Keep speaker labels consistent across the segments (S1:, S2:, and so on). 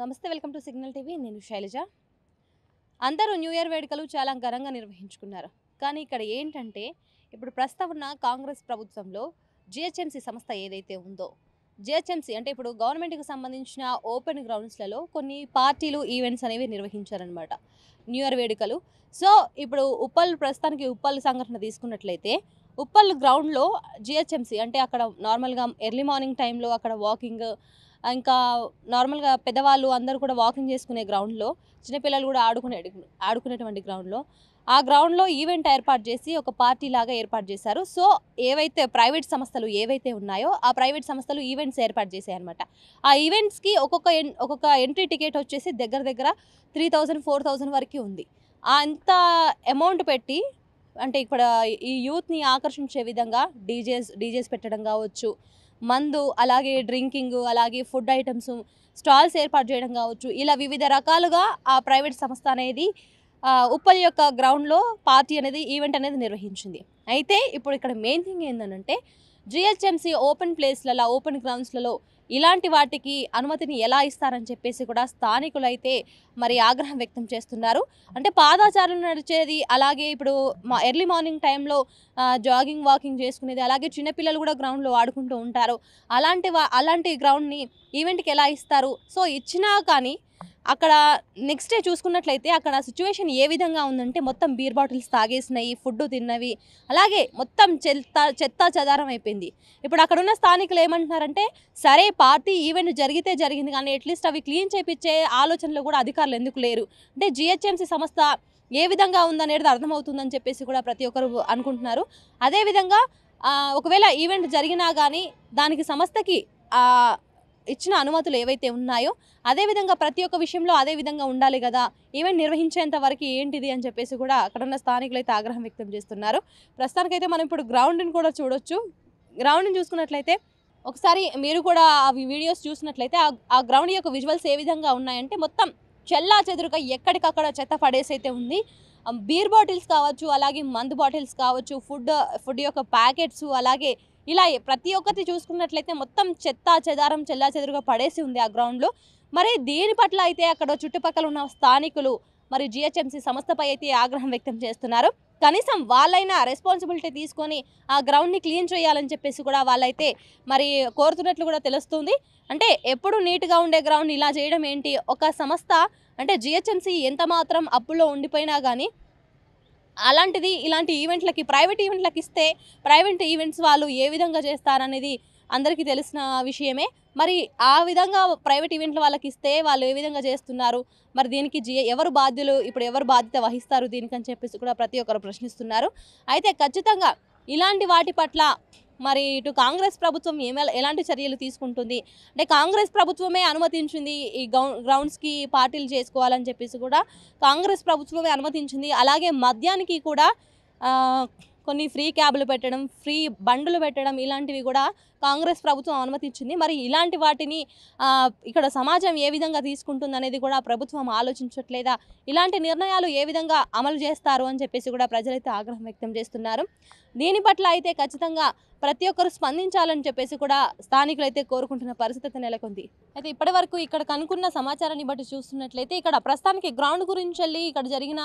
S1: నమస్తే welcome to signal TV నేను శైలజ. అందరూ న్యూ ఇయర్ వేడుకలు చాలా ఘనంగా నిర్వహించుకున్నారు. కానీ ఇక్కడ ఏంటంటే ఇప్పుడు ప్రస్తుతం ఉన్న కాంగ్రెస్ ప్రభుత్వంలో జిహెచ్ఎంసీ సంస్థ ఏదైతే ఉందో జిహెచ్ఎంసీ అంటే ఇప్పుడు గవర్నమెంట్కి సంబంధించిన ఓపెన్ గ్రౌండ్స్లలో కొన్ని పార్టీలు ఈవెంట్స్ అనేవి నిర్వహించారనమాట న్యూ ఇయర్ వేడుకలు. సో ఇప్పుడు ప్రస్తుతానికి ఉప్పల్ సంఘటన తీసుకున్నట్లయితే ఉప్పల్ గ్రౌండ్లో జిహెచ్ఎంసీ అంటే అక్కడ నార్మల్గా ఎర్లీ మార్నింగ్ టైంలో అక్కడ వాకింగ్ ఇంకా నార్మల్గా పెద్దవాళ్ళు అందరూ కూడా వాకింగ్ చేసుకునే గ్రౌండ్లో చిన్నపిల్లలు కూడా ఆడుకునేటువంటి గ్రౌండ్లో ఆ గ్రౌండ్లో ఈవెంట్ ఏర్పాటు చేసి ఒక పార్టీ లాగా ఏర్పాటు చేశారు. సో ఏవైతే ప్రైవేట్ సంస్థలు ఏవైతే ఉన్నాయో ఆ ప్రైవేట్ సంస్థలు ఈవెంట్స్ ఏర్పాటు చేశాయి అనమాట. ఆ ఈవెంట్స్కి ఒక్కొక్క ఎంట్రీ టికెట్ వచ్చేసి దగ్గర 3000-4000 వరకు ఉంది. అంత అమౌంట్ పెట్టి అంటే ఇక్కడ ఈ యూత్ని ఆకర్షించే విధంగా డీజేస్ పెట్టడం కావచ్చు, మందు, అలాగే డ్రింకింగ్, అలాగే ఫుడ్ ఐటమ్స్ స్టాల్స్ ఏర్పాటు చేయడం కావచ్చు, ఇలా వివిధ రకాలుగా ఆ ప్రైవేట్ సంస్థ అనేది ఉప్పల్ యొక్క గ్రౌండ్లో పార్టీ అనేది ఈవెంట్ అనేది నిర్వహించింది. అయితే ఇప్పుడు ఇక్కడ మెయిన్ థింగ్ ఏంటంటే జిహెచ్ఎంసీ ఓపెన్ ప్లేస్లలో ఓపెన్ గ్రౌండ్స్లలో ఇలాంటి వాటికి అనుమతిని ఎలా ఇస్తారని చెప్పేసి కూడా స్థానికులు అయితే మరి ఆగ్రహం వ్యక్తం చేస్తున్నారు. అంటే పాదాచారులు నడిచేది, అలాగే ఇప్పుడు ఎర్లీ మార్నింగ్ టైంలో జాగింగ్ వాకింగ్ చేసుకునేది, అలాగే చిన్నపిల్లలు కూడా గ్రౌండ్లో ఆడుకుంటూ ఉంటారు. అలాంటి గ్రౌండ్ని ఈవెంట్కి ఎలా ఇస్తారు? సో ఇచ్చినా కానీ అక్కడ నెక్స్ట్ డే చూసుకున్నట్లయితే అక్కడ సిచ్యువేషన్ ఏ విధంగా ఉందంటే మొత్తం బీర్ బాటిల్స్ తాగేసినాయి, ఫుడ్ తిన్నవి, అలాగే మొత్తం చెత్త చెదారం అయిపోయింది. ఇప్పుడు అక్కడ ఉన్న స్థానికులు ఏమంటున్నారంటే సరే పార్టీ ఈవెంట్ జరిగితే జరిగింది కానీ అట్లీస్ట్ అవి క్లీన్ చేయించే ఆలోచనలో కూడా అధికారులు ఎందుకు లేరు? అంటే జిహెచ్ఎంసీ సంస్థ ఏ విధంగా ఉందనేది అర్థమవుతుందని చెప్పేసి కూడా ప్రతి ఒక్కరు అనుకుంటున్నారు. అదేవిధంగా ఒకవేళ ఈవెంట్ జరిగినా కానీ దానికి సంస్థకి ఇచ్చిన అనుమతులు ఏవైతే ఉన్నాయో అదేవిధంగా ప్రతి ఒక్క విషయంలో అదే విధంగా ఉండాలి కదా, ఈవెంట్ నిర్వహించేంత వరకు ఏంటిది అని చెప్పేసి కూడా అక్కడ ఉన్న స్థానికులు అయితే ఆగ్రహం వ్యక్తం చేస్తున్నారు. ప్రస్తుతానికైతే మనం ఇప్పుడు గ్రౌండ్ని కూడా చూడొచ్చు. గ్రౌండ్ని చూసుకున్నట్లయితే ఒకసారి మీరు కూడా ఆ వీడియోస్ చూసినట్లయితే ఆ గ్రౌండ్ యొక్క విజువల్స్ ఏ విధంగా ఉన్నాయంటే మొత్తం చెల్లా చెదురుగా ఎక్కడికక్కడ చెత్త పడేసి అయితే ఉంది. బీర్ బాటిల్స్ కావచ్చు, అలాగే మందు బాటిల్స్ కావచ్చు, ఫుడ్ యొక్క ప్యాకెట్స్, అలాగే ఇలా ప్రతి ఒక్కటి చూసుకున్నట్లయితే మొత్తం చెత్త చెదారం చెల్లా చెదురుగా పడేసి ఉంది ఆ గ్రౌండ్లో. మరి దీని పట్ల అయితే అక్కడ చుట్టుపక్కల ఉన్న స్థానికులు మరి జిహెచ్ఎంసీ సంస్థపై అయితే ఆగ్రహం వ్యక్తం చేస్తున్నారు. కనీసం వాళ్ళైనా రెస్పాన్సిబిలిటీ తీసుకొని ఆ గ్రౌండ్ని క్లీన్ చేయాలని చెప్పేసి కూడా వాళ్ళైతే మరి కోరుతున్నట్లు కూడా తెలుస్తుంది. అంటే ఎప్పుడు నీట్గా ఉండే గ్రౌండ్ ఇలా చేయడం ఏంటి? ఒక సంస్థ అంటే జిహెచ్ఎంసీ ఎంత మాత్రం అప్పుల్లో ఉండిపోయినా కానీ అలాంటిది ఇలాంటి ఈవెంట్లకి ప్రైవేట్ ఈవెంట్లకి ఇస్తే ప్రైవేట్ ఈవెంట్స్ వాళ్ళు ఏ విధంగా చేస్తారనేది అందరికీ తెలిసిన విషయమే. మరి ఆ విధంగా ప్రైవేట్ ఈవెంట్ల వాళ్ళకి ఇస్తే వాళ్ళు ఏ విధంగా చేస్తున్నారు, మరి దీనికి ఎవరు బాధ్యులు, ఇప్పుడు ఎవరు బాధ్యత వహిస్తారు దీనికని చెప్పేసి కూడా ప్రతి ఒక్కరు ప్రశ్నిస్తున్నారు. అయితే ఖచ్చితంగా ఇలాంటి వాటి పట్ల మరి ఇటు కాంగ్రెస్ ప్రభుత్వం ఎలాంటి చర్యలు తీసుకుంటుంది అంటే కాంగ్రెస్ ప్రభుత్వమే అనుమతించింది ఈ గ్రౌండ్స్కి పార్టీలు చేసుకోవాలని చెప్పేసి కూడా కాంగ్రెస్ ప్రభుత్వమే అనుమతించింది. అలాగే మద్యానికి కూడా కొన్ని ఫ్రీ క్యాబ్లు పెట్టడం, ఫ్రీ బండ్లు పెట్టడం, ఇలాంటివి కూడా కాంగ్రెస్ ప్రభుత్వం అనుమతించింది. మరి ఇలాంటి వాటిని ఇక్కడ సమాజం ఏ విధంగా తీసుకుంటుంది అనేది కూడా ప్రభుత్వం ఆలోచించట్లేదా? ఇలాంటి నిర్ణయాలు ఏ విధంగా అమలు చేస్తారు అని చెప్పేసి కూడా ప్రజలైతే ఆగ్రహం వ్యక్తం చేస్తున్నారు. దీని పట్ల అయితే ఖచ్చితంగా ప్రతి ఒక్కరు స్పందించాలని చెప్పేసి కూడా స్థానికులు అయితే కోరుకుంటున్న పరిస్థితి నెలకొంది. అయితే ఇప్పటి వరకు ఇక్కడ కనుక్కున్న సమాచారాన్ని బట్టి చూస్తున్నట్లయితే ఇక్కడ ప్రస్తుతానికి గ్రౌండ్ గురించి వెళ్ళి ఇక్కడ జరిగిన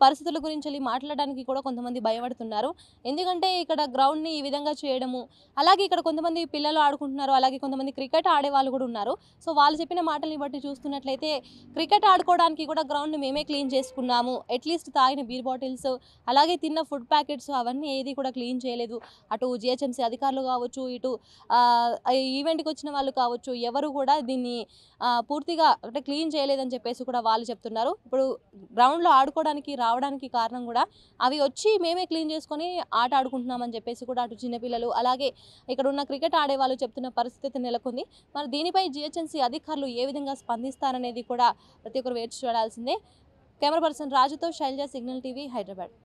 S1: పరిస్థితుల గురించి వెళ్ళి మాట్లాడడానికి కూడా కొంతమంది భయపడుతున్నారు. ఎందుకంటే ఇక్కడ గ్రౌండ్ని ఈ విధంగా చేయడము, అలాగే ఇక్కడ కొంతమంది పిల్లలు ఆడుకుంటున్నారు, అలాగే కొంతమంది క్రికెట్ ఆడే వాళ్ళు కూడా ఉన్నారు. సో వాళ్ళు చెప్పిన మాటల్ని బట్టి చూస్తున్నట్లయితే క్రికెట్ ఆడుకోవడానికి కూడా గ్రౌండ్ని మేమే క్లీన్ చేసుకున్నాము, అట్లీస్ట్ తాగిన బీర్ బాటిల్స్, అలాగే తిన్న ఫుడ్ ప్యాకెట్స్ అవన్నీ ఏది కూడా క్లీన్ చేయలేదు. అటు జిహెచ్ఎంసీ అధికారులు కావచ్చు, ఇటు ఈవెంట్కి వచ్చిన వాళ్ళు కావచ్చు, ఎవరు కూడా దీన్ని పూర్తిగా అంటే క్లీన్ చేయలేదని చెప్పేసి కూడా వాళ్ళు చెప్తున్నారు. ఇప్పుడు గ్రౌండ్లో ఆడుకోవడానికి రావడానికి కారణం కూడా అవి వచ్చి మేమే క్లీన్ చేసుకొని ఆట ఆడుకుంటున్నామని చెప్పేసి కూడా అటు చిన్నపిల్లలు, అలాగే ఇక్కడ ఉన్న క్రికెట్ ఆడే వాళ్ళు చెప్తున్న పరిస్థితి నెలకొంది. మరి దీనిపై జిహెచ్ఎంసీ అధికారులు ఏ విధంగా స్పందిస్తారనేది కూడా ప్రతి ఒక్కరు వేచి చూడాల్సిందే. కెమెరా పర్సన్ రాజుతో శైలజ, సిగ్నల్ టీవీ, హైదరాబాద్.